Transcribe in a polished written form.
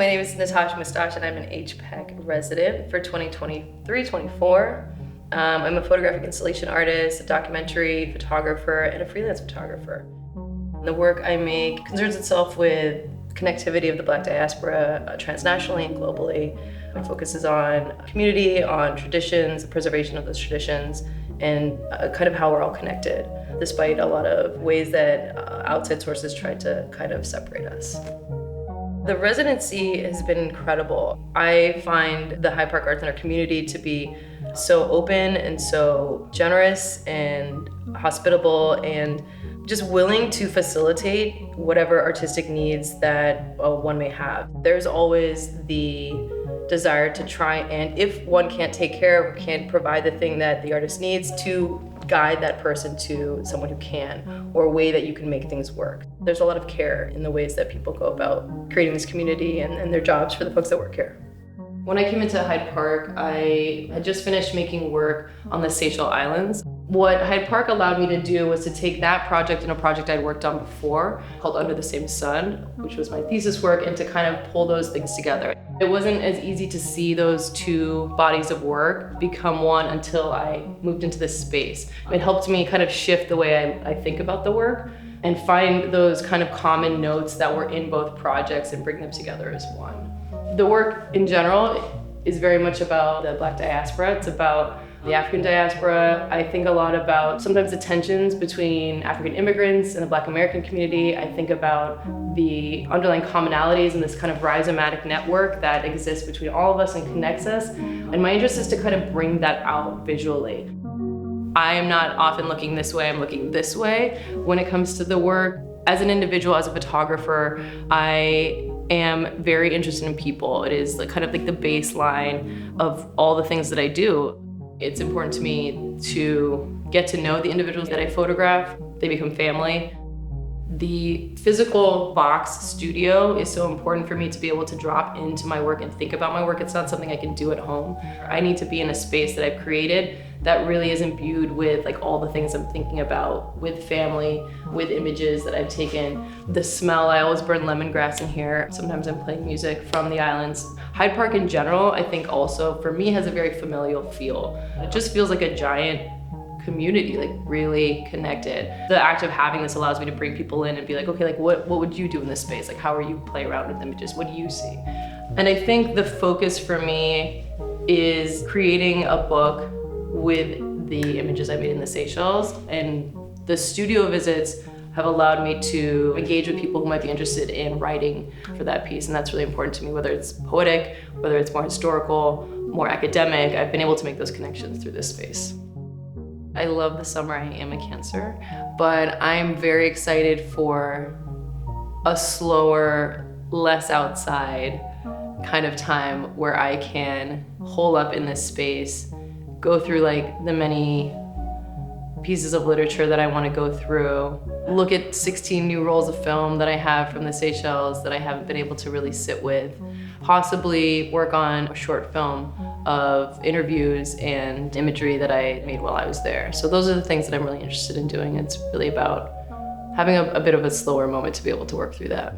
my name is Natasha Moustache and I'm an HPEC resident for 2023-24. I'm a photographic installation artist, a documentary photographer, and a freelance photographer. The work I make concerns itself with connectivity of the Black diaspora transnationally and globally. It focuses on community, on traditions, the preservation of those traditions, and kind of how we're all connected, despite a lot of ways that outside sources try to kind of separate us. The residency has been incredible. I find the Hyde Park Arts Center community to be so open and so generous and hospitable and just willing to facilitate whatever artistic needs that one may have. There's always the desire to try and, if one can't take care of or can't provide the thing that the artist needs, to guide that person to someone who can, or a way that you can make things work. There's a lot of care in the ways that people go about creating this community and their jobs for the folks that work here. When I came into Hyde Park, I had just finished making work on the Seychelles Islands. What Hyde Park allowed me to do was to take that project and a project I'd worked on before called Under the Same Sun, which was my thesis work, and to kind of pull those things together. It wasn't as easy to see those two bodies of work become one until I moved into this space. It helped me kind of shift the way I think about the work and find those kind of common notes that were in both projects and bring them together as one. The work in general is very much about the Black diaspora. It's about the African diaspora. I think a lot about sometimes the tensions between African immigrants and the Black American community. I think about the underlying commonalities and this kind of rhizomatic network that exists between all of us and connects us. And my interest is to kind of bring that out visually. I am not often looking this way, I'm looking this way when it comes to the work. As an individual, as a photographer, I am very interested in people. It is kind of like the baseline of all the things that I do. It's important to me to get to know the individuals that I photograph. They become family. The physical box studio is so important for me to be able to drop into my work and think about my work. It's not something I can do at home. I need to be in a space that I've created that really is imbued with like all the things I'm thinking about, with family, with images that I've taken. The smell, I always burn lemongrass in here. Sometimes I'm playing music from the islands. Hyde Park in general, I think also for me has a very familial feel. It just feels like a giant community, like really connected. The act of having this allows me to bring people in and be like, okay, like what would you do in this space? Like how are you play around with images? What do you see? And I think the focus for me is creating a book with the images I made in the Seychelles, and the studio visits have allowed me to engage with people who might be interested in writing for that piece, and that's really important to me, whether it's poetic, whether it's more historical, more academic. I've been able to make those connections through this space. I love the summer. I am a Cancer, but I'm very excited for a slower, less outside kind of time where I can hole up in this space, go through like the many pieces of literature that I want to go through, look at 16 new rolls of film that I have from the Seychelles that I haven't been able to really sit with, possibly work on a short film of interviews and imagery that I made while I was there. So those are the things that I'm really interested in doing. It's really about having a bit of a slower moment to be able to work through that.